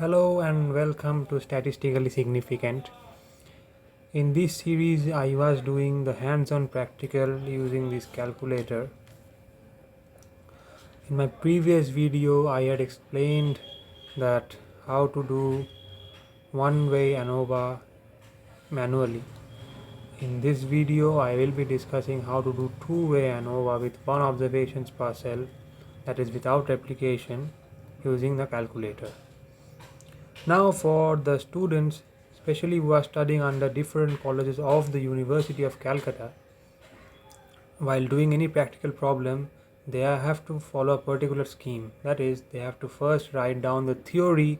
Hello and welcome to Statistically Significant. In this series, I was doing the hands-on practical using this calculator. In my previous video, I had explained that how to do one-way Anova manually. In this video, I will be discussing how to do two-way Anova with one observations per cell, that is without replication, using the calculator. Now for the students, especially who are studying under different colleges of the University of Calcutta, while doing any practical problem, they have to follow a particular scheme. That is, they have to first write down the theory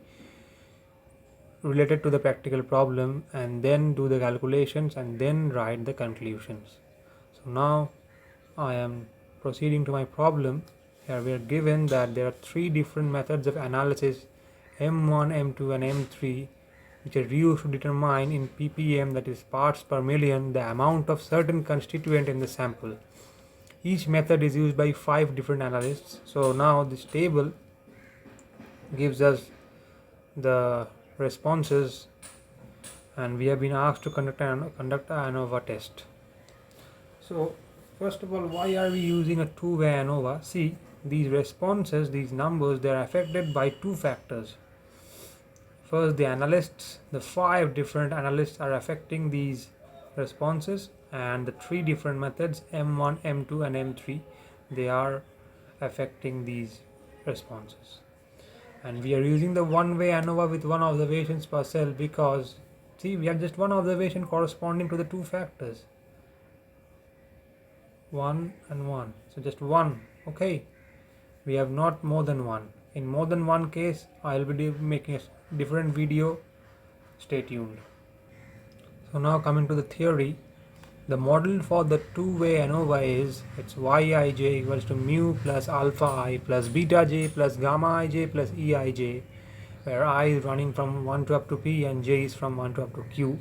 related to the practical problem and then do the calculations and then write the conclusions. So now I am proceeding to my problem. Here we are given that there are three different methods of analysis, M1, M2 and M3, which are used to determine in ppm, that is parts per million, the amount of certain constituent in the sample. Each method is used by 5 different analysts. So now this table gives us the responses and we have been asked to conduct an ANOVA test. So first of all, why are we using a two-way ANOVA? See, these responses, these numbers, they are affected by two factors. First, the analysts, the 5 different analysts are affecting these responses, and the 3 different methods M1, M2 and M3, they are affecting these responses. And we are using the one-way ANOVA with one observations per cell because, see, we have just one observation corresponding to the two factors. 1 and 1. So just 1. Okay. We have not more than one. In more than one case, I will be making a different video. Stay tuned. So now coming to the theory, the model for the two-way ANOVA is it's Yij equals to mu plus alpha I plus beta j plus gamma ij plus Eij, where I is running from 1 to up to p and j is from 1 to up to q,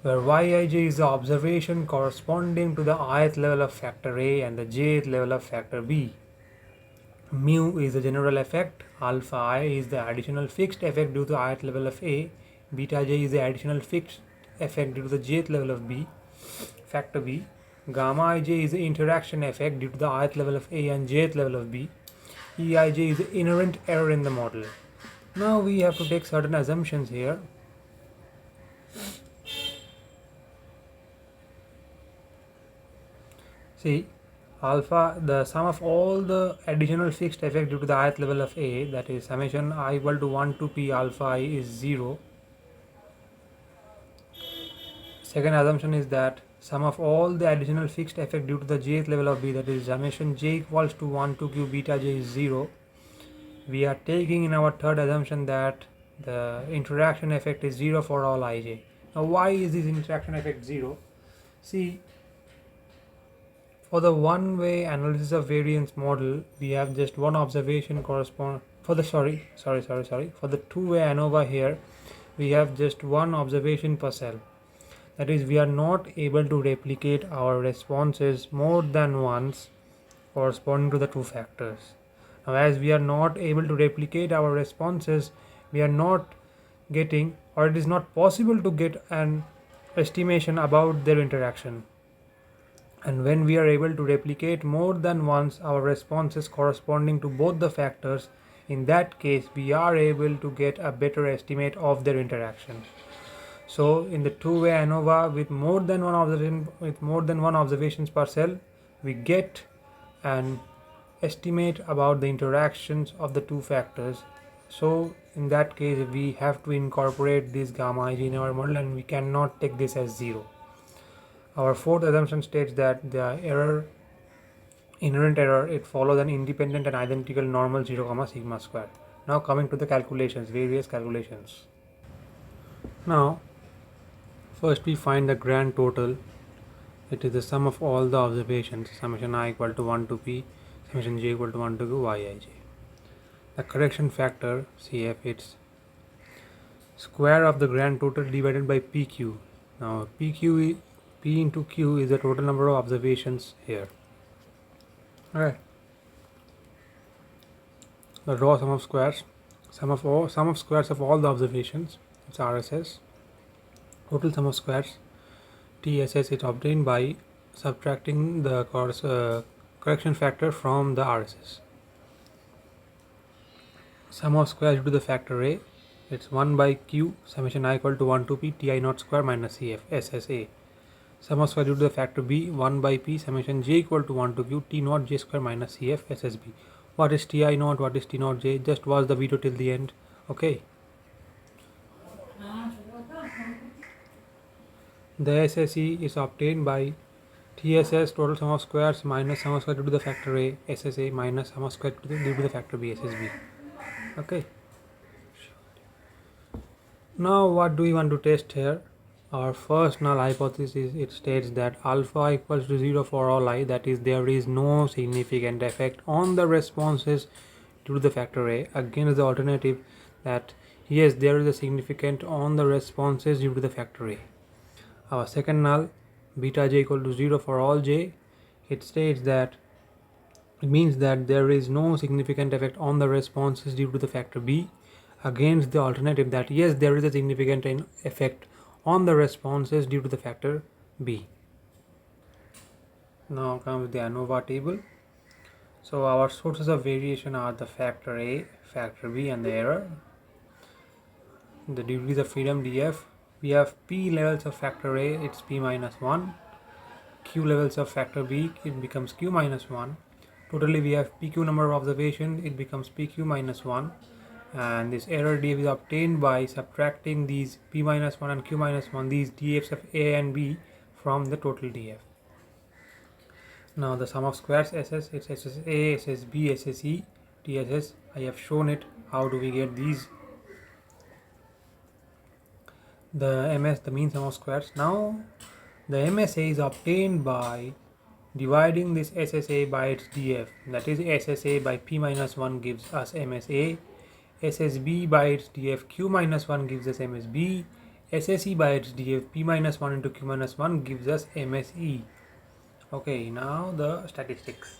where Yij is the observation corresponding to the ith level of factor A and the jth level of factor B. Mu is the general effect, alpha I is the additional fixed effect due to the ith level of A, beta j is the additional fixed effect due to the jth level of B, factor B, gamma ij is the interaction effect due to the ith level of A and jth level of B, Eij is the inherent error in the model. Now we have to take certain assumptions here. See, alpha, the sum of all the additional fixed effect due to the ith level of A, that is summation I equal to 1 to p alpha I is 0. Second assumption is that sum of all the additional fixed effect due to the jth level of B, that is summation j equals to 1 to q beta j is 0. We are taking in our third assumption that the interaction effect is 0 for all ij. Now why is this interaction effect 0? See, for the one-way analysis of variance model, we have just one observation correspond for the for the two-way ANOVA here, we have just one observation per cell. That is, we are not able to replicate our responses more than once corresponding to the two factors. Now, as we are not able to replicate our responses, we are not getting, or it is not possible to get an estimation about their interaction. And when we are able to replicate more than once our responses corresponding to both the factors, in that case we are able to get a better estimate of their interaction. So in the two-way ANOVA with more than one observations per cell, we get an estimate about the interactions of the two factors. So in that case we have to incorporate this gamma ij in our model and we cannot take this as 0. Our fourth assumption states that the inherent error, it follows an independent and identical normal 0, sigma square. Now coming to the calculations, various calculations. Now first we find the grand total. It is the sum of all the observations, summation I equal to 1 to p, summation j equal to 1 to q Yij. The correction factor, Cf, it's square of the grand total divided by pq. Now p into q is the total number of observations here. Alright. The raw sum of squares, sum of squares of all the observations, it's RSS. Total sum of squares TSS is obtained by subtracting the correction factor from the RSS. Sum of squares due to the factor A, it's 1 by q summation I equal to 1 to p ti naught square minus cf SSA. Sum of square due to the factor B, 1 by p summation j equal to 1 to q t naught j square minus cf SSB. What is ti naught, what is t naught j? Just watch the video till the end. Okay. The SSE is obtained by TSS total sum of squares minus sum of square due to the factor A SSA minus sum of square due to the factor B SSB. Okay. Now what do we want to test here? Our first null hypothesis, it states that alpha equals to 0 for all I, that is there is no significant effect on the responses due to the factor A, against the alternative that yes there is a significant on the responses due to the factor A. Our second null, beta j equal to 0 for all j, it states that it means that there is no significant effect on the responses due to the factor B, against the alternative that yes there is a significant effect on the responses due to the factor B. Now comes the Anova table. So our sources of variation are the factor A, factor B and the error. The degrees of freedom df, we have p levels of factor A, it's p minus 1, q levels of factor B, it becomes q minus 1. Totally we have pq number of observations, it becomes pq minus 1, and this error df is obtained by subtracting these p minus 1 and q minus 1, these dfs of A and B from the total df. Now the sum of squares SS, it's SSA, SSB, SSE, TSS. I have shown it. How do we get these? The MS, the mean sum of squares. Now the MSA is obtained by dividing this SSA by its df, that is SSA by p minus 1 gives us MSA, SSB by its df q minus 1 gives us MSB, SSE by its df p minus 1 into q minus 1 gives us MSE. Okay, now the statistics.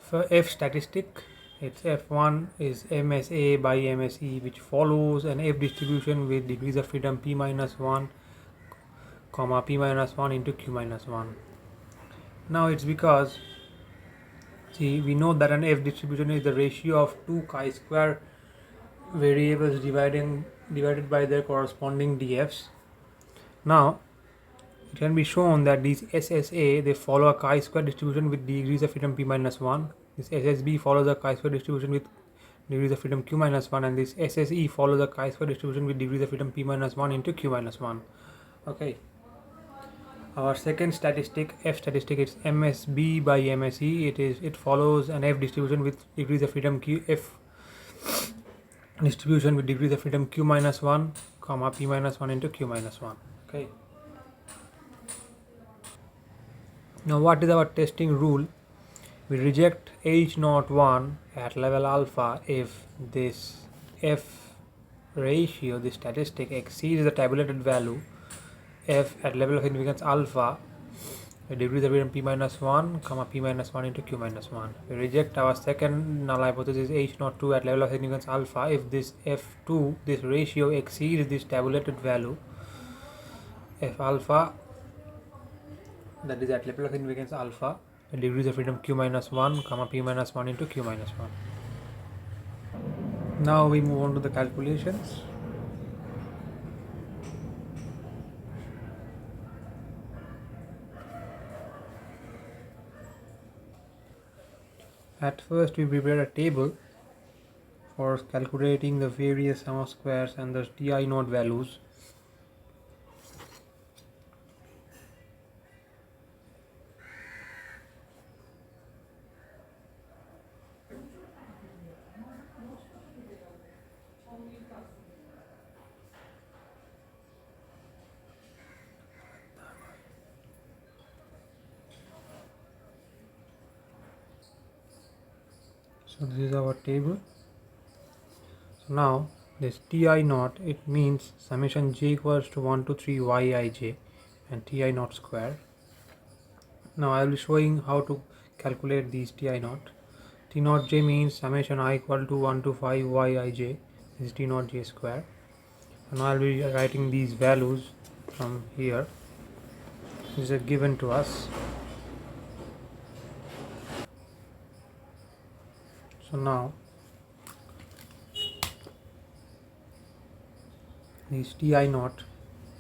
For F statistic, its F1 is MSA by MSE, which follows an F distribution with degrees of freedom p minus 1 comma p minus 1 into q minus 1. Now it's because, see, we know that an F distribution is the ratio of two chi-square variables divided by their corresponding df's. Now it can be shown that these SSA, they follow a chi-square distribution with degrees of freedom p minus 1. This SSB follows a chi-square distribution with degrees of freedom q minus 1, and this SSE follows a chi-square distribution with degrees of freedom p minus 1 into q minus 1. Okay. Our second statistic, F statistic, is MSB by MSE. It follows an F distribution with degrees of freedom q F distribution with degrees of freedom q minus 1 comma p minus 1 into q minus 1. Okay. Now what is our testing rule? We reject H01 at level alpha if this F ratio, this statistic, exceeds the tabulated value F at level of significance alpha, the degrees of freedom p minus 1 comma p minus 1 into q minus 1. We reject our second null hypothesis H02 at level of significance alpha if this F2, this ratio, exceeds this tabulated value F alpha, that is at level of significance alpha, the degrees of freedom q minus 1 comma p minus 1 into q minus 1. Now we move on to the calculations. At first we prepare a table for calculating the various sum of squares and the ti naught values. So this is our table. So now this ti naught, it means summation j equals to 1 to 3 yij and ti naught square. Now I will be showing how to calculate these ti naught. T naught j means summation I equal to 1 to 5 yij. This is T naught j square. And I'll be writing these values from here. These are given to us. So now this Ti naught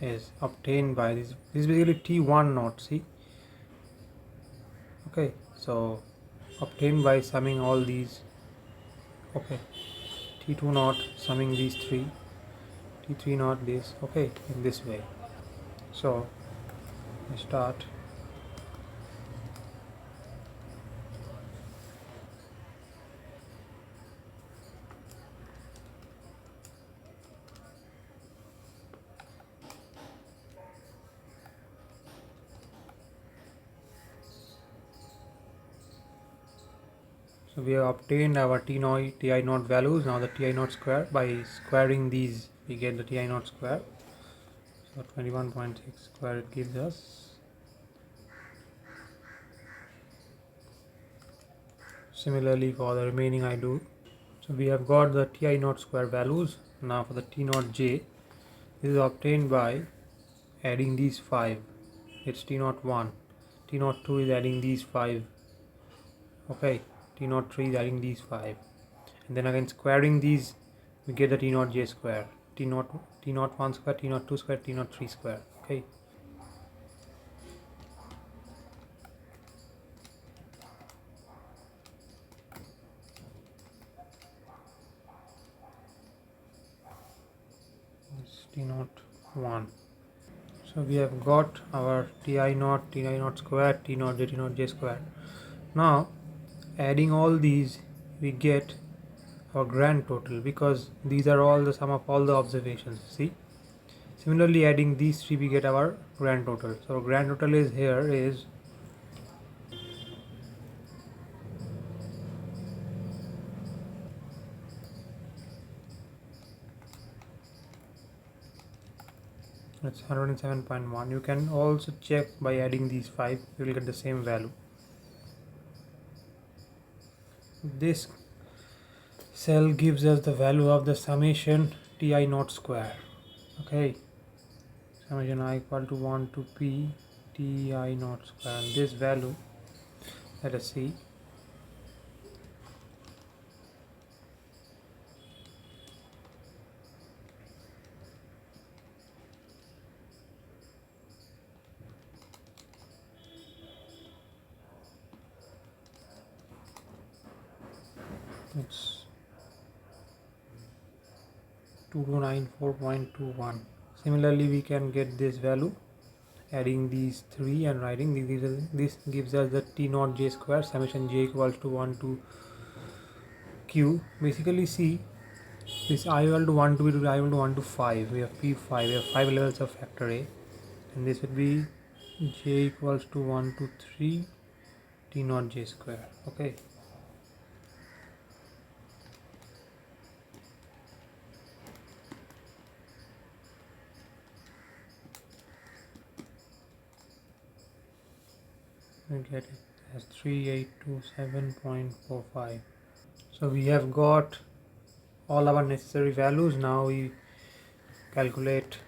is obtained by this is basically T1 naught, see. Okay, so obtained by summing all these. Okay, T2 naught summing these three, T3 naught this. Okay, in this way. So I start. So we have obtained our Ti naught values. Now the Ti naught square, by squaring these we get the Ti naught square. So 21.6 square it gives us. Similarly for the remaining I do. So we have got the Ti naught square values. Now for the T naught j, this is obtained by adding these 5. It's T naught 1. T naught 2 is adding these 5. Okay, T naught 3 is adding these 5. And then again squaring these we get the T naught j square. T naught 1 square, T naught 2 square, T naught 3 square. Okay. It's T naught 1. So we have got our Ti naught square, T naught j square. Now adding all these we get our grand total, because these are all the sum of all the observations, see. Similarly adding these three we get our grand total. So grand total is here is it's 107.1. You can also check by adding these 5, you will get the same value. This cell gives us the value of the summation Ti naught square. Okay, summation I equal to 1 to p Ti naught square, and this value, let us see, it's 2294.21. Similarly we can get this value adding these 3 and writing this gives us the T naught j square, summation j equals to 1 to q. Basically see, this I equal to 1 to b to I equal to 1 to 5, we have p5, we have 5 levels of factor a, and this would be j equals to 1 to 3 T naught j square. Okay, we get it as 3827.45. so we have got all our necessary values. Now we calculate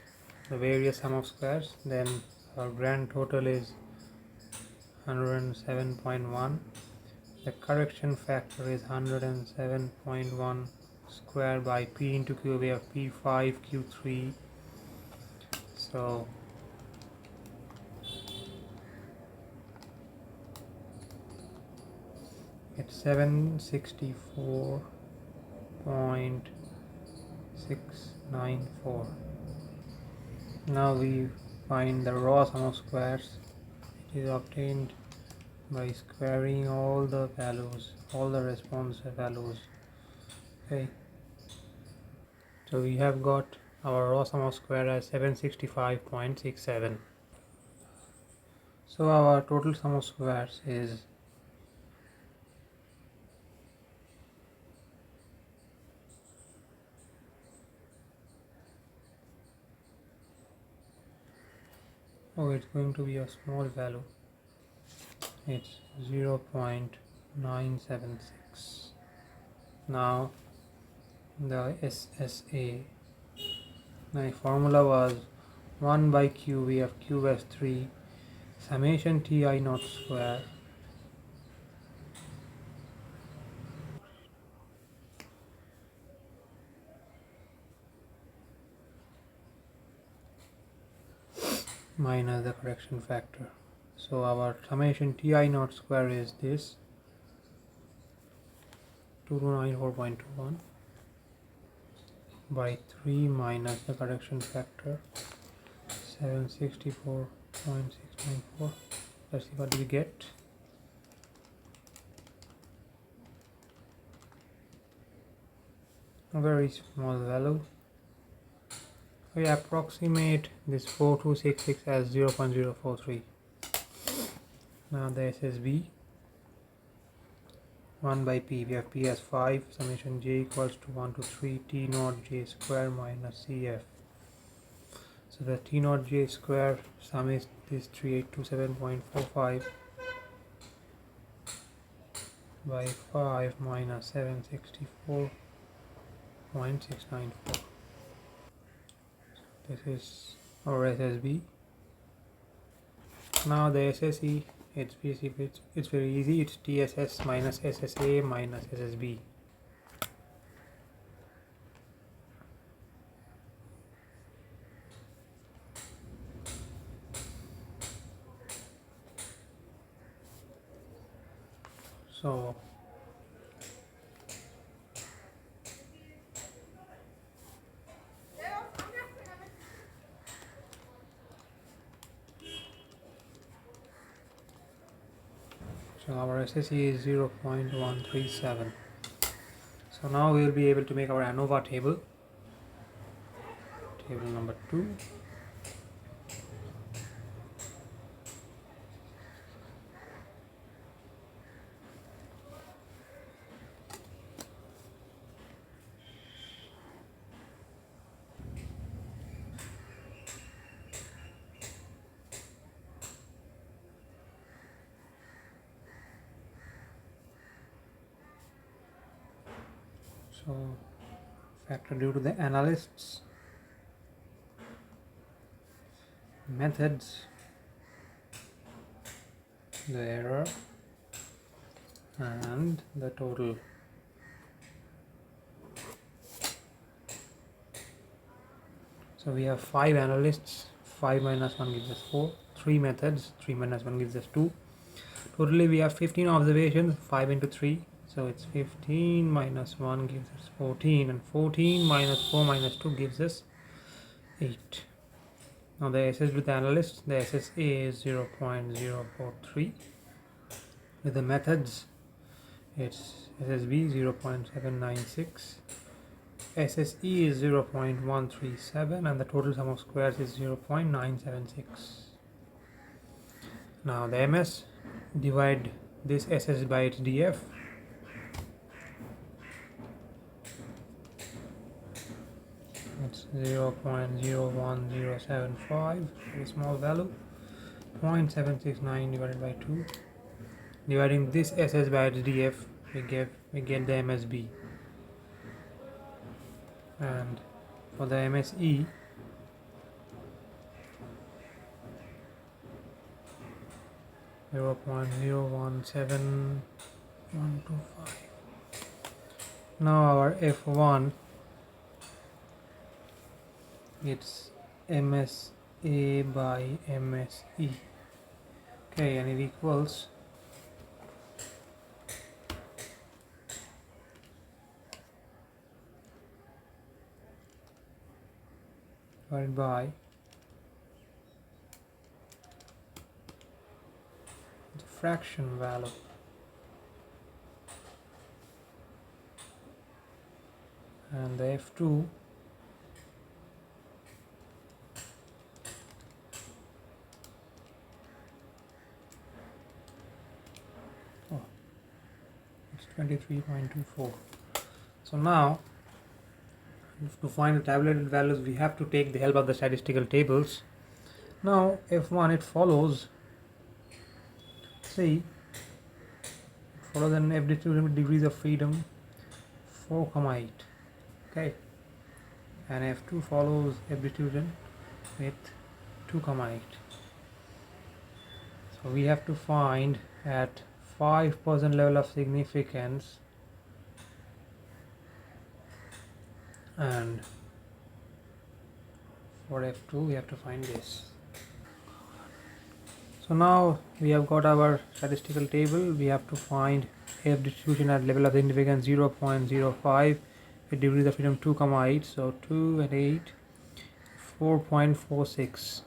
the various sum of squares. Then our grand total is 107.1. the correction factor is 107.1 square by p into q. We have p5 q3, so it's 764.694. now we find the raw sum of squares. It is obtained by squaring all the values, all the response values. Okay, so we have got our raw sum of square as 765.67. so our total sum of squares is it's going to be a small value. It's 0.0 976. Now the SSA. My formula was 1 by Q. We have Q as 3 summation Ti naught square minus the correction factor. So our summation Ti naught square is this 2294.21 by 3 minus the correction factor 764.694. Let's see what we get. A very small value. We approximate this 4266 as 0.043. Now the SSB 1 by P. We have P as 5 summation j equals to 1 to 3 T naught j square minus CF. So the T naught j square sum is this 3827.45 by 5 minus 764.694. This is our SSB. Now the SSE, it's very easy. It's TSS minus SSA minus SSB. So our SSE is 0.137. So now we will be able to make our Anova table. Table number 2. So factor due to the analysts, methods, the error, and the total. So we have 5 analysts, 5 minus 1 gives us 4, 3 methods, 3 minus 1 gives us 2. Totally we have 15 observations, 5 into 3. So it's 15 minus 1 gives us 14, and 14 minus 4 minus 2 gives us 8. Now the SS with the analyst, the SSA is 0.043. With the methods, it's SSB 0.796, SSE is 0.137, and the total sum of squares is 0.976. Now the MS, divide this SS by its DF. It's 0.01075, very small value. 0.769 divided by 2. Dividing this SS by its DF, we get the MSB. And for the MSE, zero point zero 0.017125. Now our F1, it's MSA by MSE. Okay, and it equals divided by the fraction value. And the F2 it's 23.24. So now to find the tabulated values, we have to take the help of the statistical tables. Now F1, it follows follow the F distribution with degrees of freedom 4,8. Okay, and F2 follows F distribution with 2,8. So we have to find at 5% level of significance, and for F2 we have to find this. So now we have got our statistical table. We have to find F distribution at level of significance 0.05 with degrees of freedom 2,8. So 2 and 8, 4.46.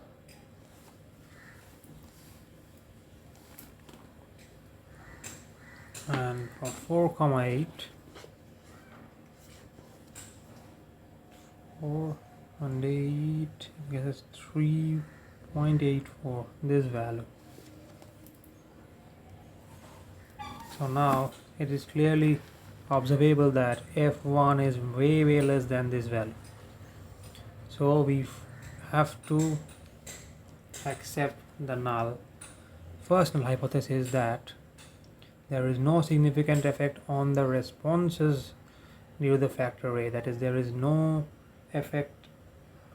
And for 4,8, 4 and 8, I guess it's 3.84, this value. So now it is clearly observable that F1 is way less than this value. So we have to accept the null. First null hypothesis is that there is no significant effect on the responses due to the factor A. That is, there is no effect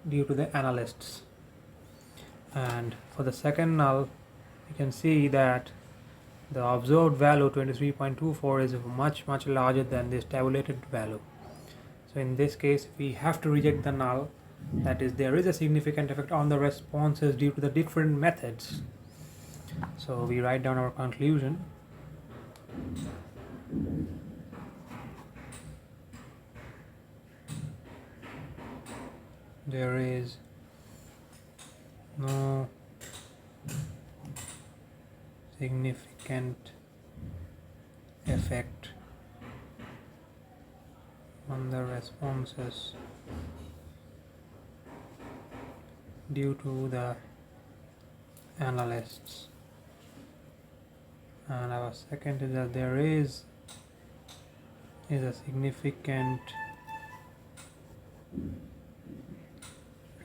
due to the analysts. And for the second null, you can see that the observed value 23.24 is much larger than this tabulated value. So in this case we have to reject the null, that is, there is a significant effect on the responses due to the different methods. So we write down our conclusion. There is no significant effect on the responses due to the analysts. And our second is that there is a significant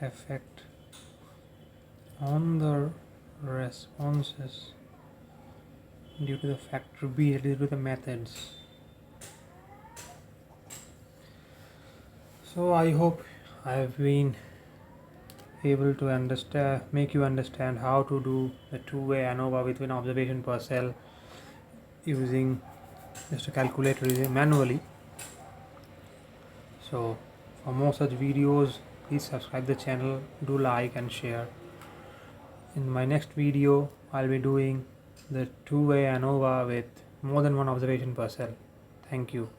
effect on the responses due to the factor B, due to the methods. So I hope I have been able to make you understand how to do the two-way Anova with one observation per cell using just a calculator manually. So for more such videos, please subscribe the channel, do like and share. In my next video I'll be doing the two-way Anova with more than one observation per cell. Thank you.